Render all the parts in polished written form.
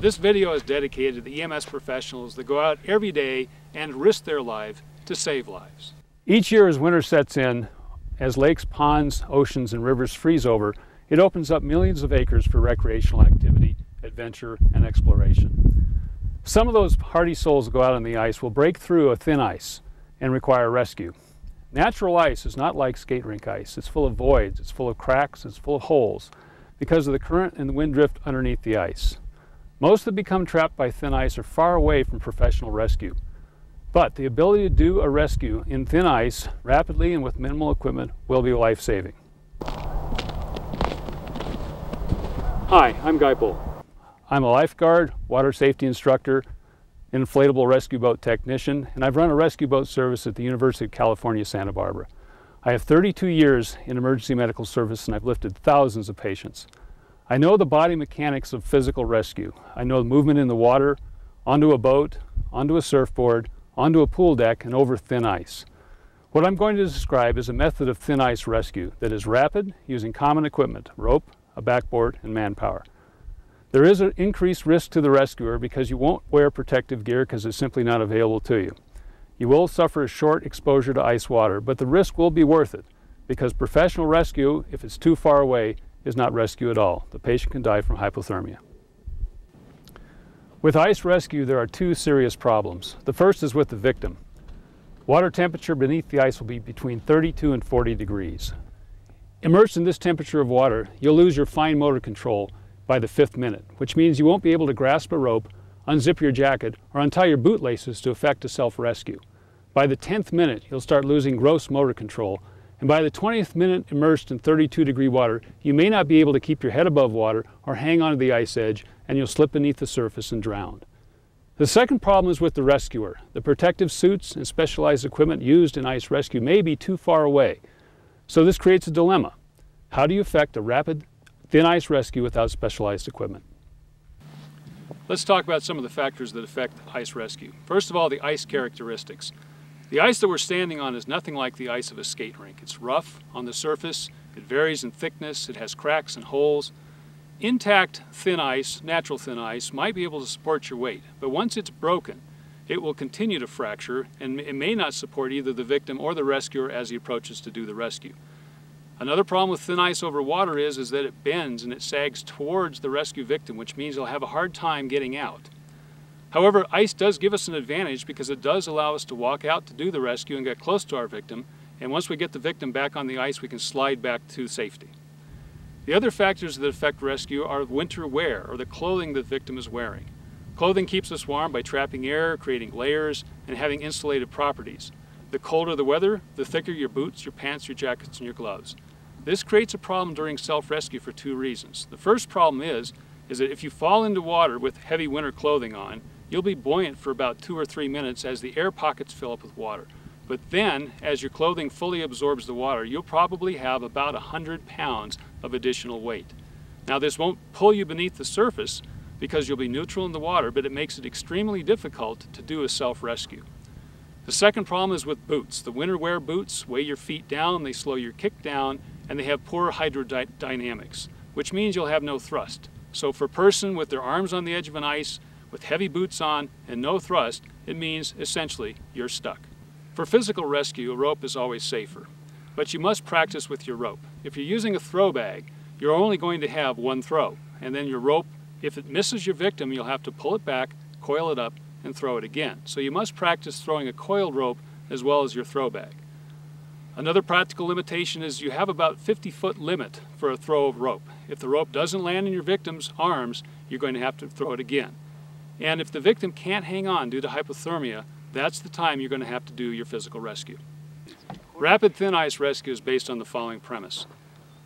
This video is dedicated to the EMS professionals that go out every day and risk their life to save lives. Each year as winter sets in, as lakes, ponds, oceans, and rivers freeze over, it opens up millions of acres for recreational activity, adventure, and exploration. Some of those hardy souls that go out on the ice will break through a thin ice and require rescue. Natural ice is not like skate rink ice. It's full of voids, it's full of cracks, it's full of holes because of the current and the wind drift underneath the ice. Most that become trapped by thin ice are far away from professional rescue. But the ability to do a rescue in thin ice, rapidly and with minimal equipment, will be life-saving. Hi, I'm Guy Bull. I'm a lifeguard, water safety instructor, inflatable rescue boat technician, and I've run a rescue boat service at the University of California, Santa Barbara. I have 32 years in emergency medical service and I've lifted thousands of patients. I know the body mechanics of physical rescue. I know the movement in the water, onto a boat, onto a surfboard, onto a pool deck, and over thin ice. What I'm going to describe is a method of thin ice rescue that is rapid, using common equipment, rope, a backboard, and manpower. There is an increased risk to the rescuer because you won't wear protective gear because it's simply not available to you. You will suffer a short exposure to ice water, but the risk will be worth it because professional rescue, if it's too far away, is not rescue at all. The patient can die from hypothermia. With ice rescue, there are two serious problems. The first is with the victim. Water temperature beneath the ice will be between 32 and 40 degrees. Immersed in this temperature of water, you'll lose your fine motor control by the 5th minute, which means you won't be able to grasp a rope, unzip your jacket, or untie your bootlaces to effect a self-rescue. By the 10th minute, you'll start losing gross motor control, and by the 20th minute immersed in 32-degree water, you may not be able to keep your head above water or hang onto the ice edge, and you'll slip beneath the surface and drown. The second problem is with the rescuer. The protective suits and specialized equipment used in ice rescue may be too far away. So this creates a dilemma. How do you effect a rapid, thin ice rescue without specialized equipment? Let's talk about some of the factors that affect ice rescue. First of all, the ice characteristics. The ice that we're standing on is nothing like the ice of a skate rink. It's rough on the surface, it varies in thickness, it has cracks and holes. Intact thin ice, natural thin ice, might be able to support your weight, but once it's broken, it will continue to fracture and it may not support either the victim or the rescuer as he approaches to do the rescue. Another problem with thin ice over water is that it bends and it sags towards the rescue victim, which means you'll have a hard time getting out. However, ice does give us an advantage because it does allow us to walk out to do the rescue and get close to our victim, and once we get the victim back on the ice, we can slide back to safety. The other factors that affect rescue are winter wear, or the clothing the victim is wearing. Clothing keeps us warm by trapping air, creating layers, and having insulated properties. The colder the weather, the thicker your boots, your pants, your jackets, and your gloves. This creates a problem during self-rescue for two reasons. The first problem is that if you fall into water with heavy winter clothing on, you'll be buoyant for about 2 or 3 minutes as the air pockets fill up with water. But then, as your clothing fully absorbs the water, you'll probably have about 100 pounds of additional weight. Now, this won't pull you beneath the surface because you'll be neutral in the water, but it makes it extremely difficult to do a self-rescue. The second problem is with boots. The winter wear boots weigh your feet down, they slow your kick down, and they have poor hydrodynamics, which means you'll have no thrust. So for a person with their arms on the edge of an ice, with heavy boots on and no thrust, it means essentially you're stuck. For physical rescue, a rope is always safer, but you must practice with your rope. If you're using a throw bag, you're only going to have one throw, and then your rope, if it misses your victim, you'll have to pull it back, coil it up, and throw it again. So you must practice throwing a coiled rope as well as your throw bag. Another practical limitation is you have about 50-foot limit for a throw of rope. If the rope doesn't land in your victim's arms, you're going to have to throw it again. And if the victim can't hang on due to hypothermia, that's the time you're going to have to do your physical rescue. Rapid thin ice rescue is based on the following premise.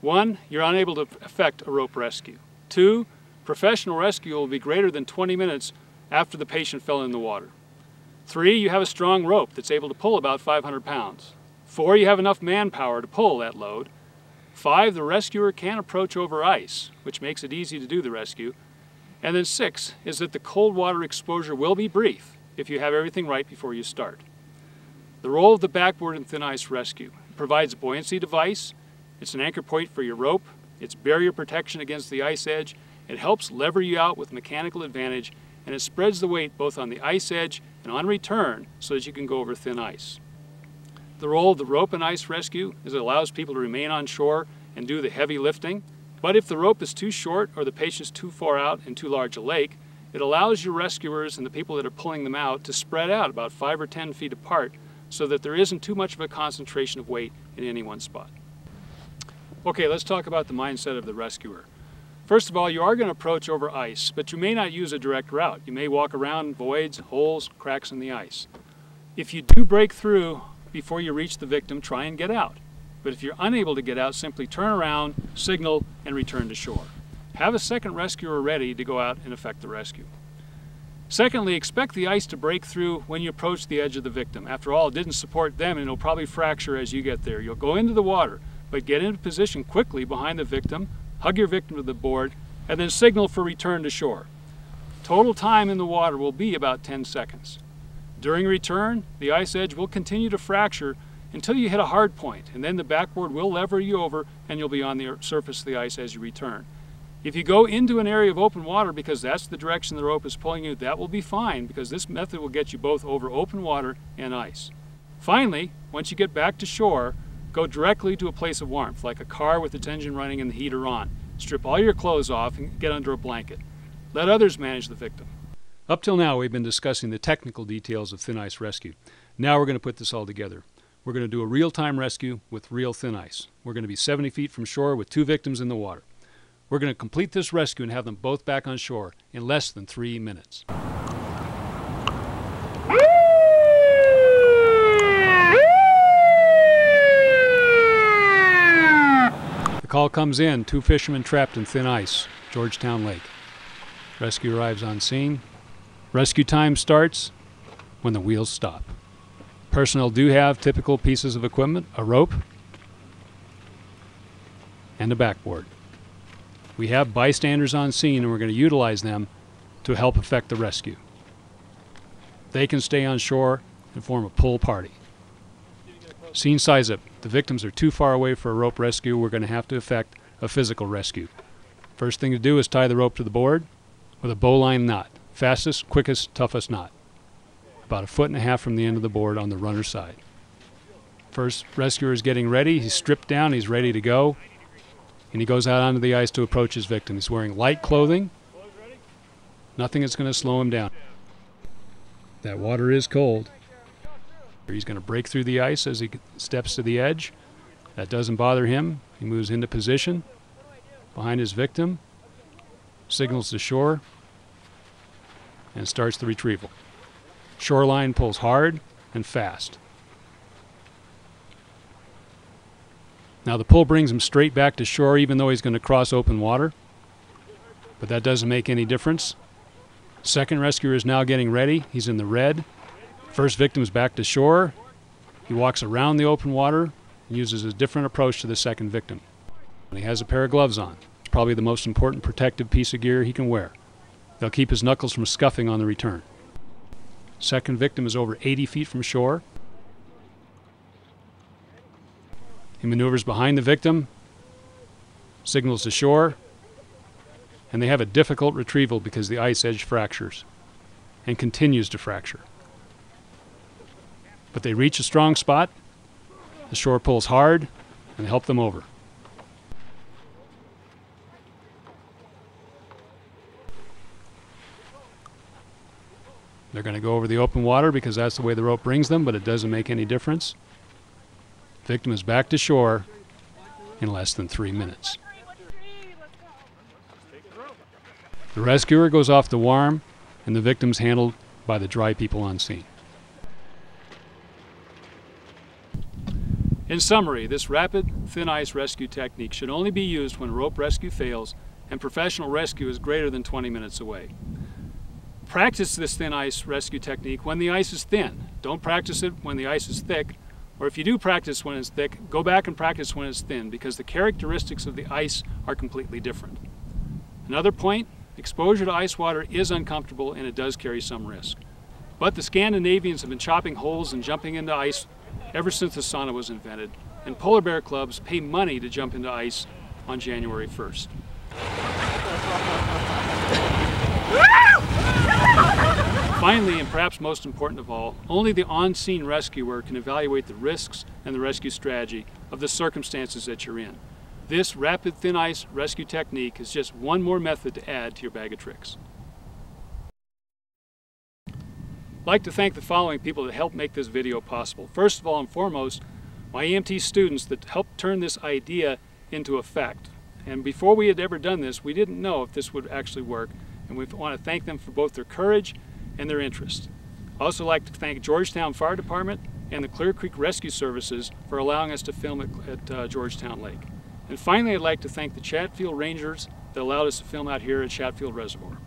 1, you're unable to effect a rope rescue. 2, professional rescue will be greater than 20 minutes after the patient fell in the water. 3, you have a strong rope that's able to pull about 500 pounds. 4, you have enough manpower to pull that load. 5, the rescuer can approach over ice, which makes it easy to do the rescue. And then 6 is that the cold water exposure will be brief if you have everything right before you start. The role of the backboard in thin ice rescue. It provides a buoyancy device, it's an anchor point for your rope, it's barrier protection against the ice edge, It helps lever you out with mechanical advantage, and it spreads the weight both on the ice edge and on return so that you can go over thin ice. The role of the rope and ice rescue is it allows people to remain on shore and do the heavy lifting. But if the rope is too short or the patient's too far out in too large a lake, it allows your rescuers and the people that are pulling them out to spread out about 5 or 10 feet apart so that there isn't too much of a concentration of weight in any one spot. Okay, let's talk about the mindset of the rescuer. First of all, you are going to approach over ice, but you may not use a direct route. You may walk around voids, holes, cracks in the ice. If you do break through before you reach the victim, try and get out. But if you're unable to get out, simply turn around, signal, and return to shore. Have a second rescuer ready to go out and effect the rescue. Secondly, expect the ice to break through when you approach the edge of the victim. After all, it didn't support them and it'll probably fracture as you get there. You'll go into the water, but get into position quickly behind the victim, hug your victim to the board, and then signal for return to shore. Total time in the water will be about 10 seconds. During return, the ice edge will continue to fracture until you hit a hard point, and then the backboard will lever you over and you'll be on the surface of the ice as you return. If you go into an area of open water because that's the direction the rope is pulling you, that will be fine because this method will get you both over open water and ice. Finally, once you get back to shore, go directly to a place of warmth, like a car with its engine running and the heater on. Strip all your clothes off and get under a blanket. Let others manage the victim. Up till now, we've been discussing the technical details of thin ice rescue. Now we're going to put this all together. We're going to do a real-time rescue with real thin ice. We're going to be 70 feet from shore with 2 victims in the water. We're going to complete this rescue and have them both back on shore in less than 3 minutes. The call comes in, 2 fishermen trapped in thin ice, Georgetown Lake. Rescue arrives on scene. Rescue time starts when the wheels stop. Personnel do have typical pieces of equipment, a rope and a backboard. We have bystanders on scene and we're going to utilize them to help effect the rescue. They can stay on shore and form a pull party. Scene size up. The victims are too far away for a rope rescue. We're going to have to effect a physical rescue. First thing to do is tie the rope to the board with a bowline knot. Fastest, quickest, toughest knot. About 1.5 feet from the end of the board on the runner side. First rescuer is getting ready. He's stripped down. He's ready to go. And he goes out onto the ice to approach his victim. He's wearing light clothing. Nothing is going to slow him down. That water is cold. He's going to break through the ice as he steps to the edge. That doesn't bother him. He moves into position behind his victim, signals to shore, and starts the retrieval. Shoreline pulls hard and fast. Now the pull brings him straight back to shore even though he's going to cross open water, but that doesn't make any difference. Second rescuer is now getting ready. He's in the red. First victim is back to shore. He walks around the open water and uses a different approach to the second victim. And he has a pair of gloves on. It's probably the most important protective piece of gear he can wear. They'll keep his knuckles from scuffing on the return. Second victim is over 80 feet from shore. He maneuvers behind the victim, signals to shore, and they have a difficult retrieval because the ice edge fractures and continues to fracture. But they reach a strong spot, the shore pulls hard, and help them over. They're going to go over the open water because that's the way the rope brings them, but it doesn't make any difference. Victim is back to shore in less than 3 minutes. The rescuer goes off the warm, and the victim's handled by the dry people on scene. In summary, this rapid, thin ice rescue technique should only be used when rope rescue fails and professional rescue is greater than 20 minutes away. Practice this thin ice rescue technique when the ice is thin. Don't practice it when the ice is thick. Or if you do practice when it's thick, go back and practice when it's thin because the characteristics of the ice are completely different. Another point, exposure to ice water is uncomfortable and it does carry some risk. But the Scandinavians have been chopping holes and jumping into ice ever since the sauna was invented, and polar bear clubs pay money to jump into ice on January 1st. Finally, and perhaps most important of all, only the on-scene rescuer can evaluate the risks and the rescue strategy of the circumstances that you're in. This rapid thin ice rescue technique is just one more method to add to your bag of tricks. I'd like to thank the following people that helped make this video possible. First of all and foremost, my EMT students that helped turn this idea into effect. And before we had ever done this, we didn't know if this would actually work, and we want to thank them for both their courage and their interest. I also like to thank Georgetown Fire Department and the Clear Creek Rescue Services for allowing us to film at Georgetown Lake. And finally, I'd like to thank the Chatfield Rangers that allowed us to film out here at Chatfield Reservoir.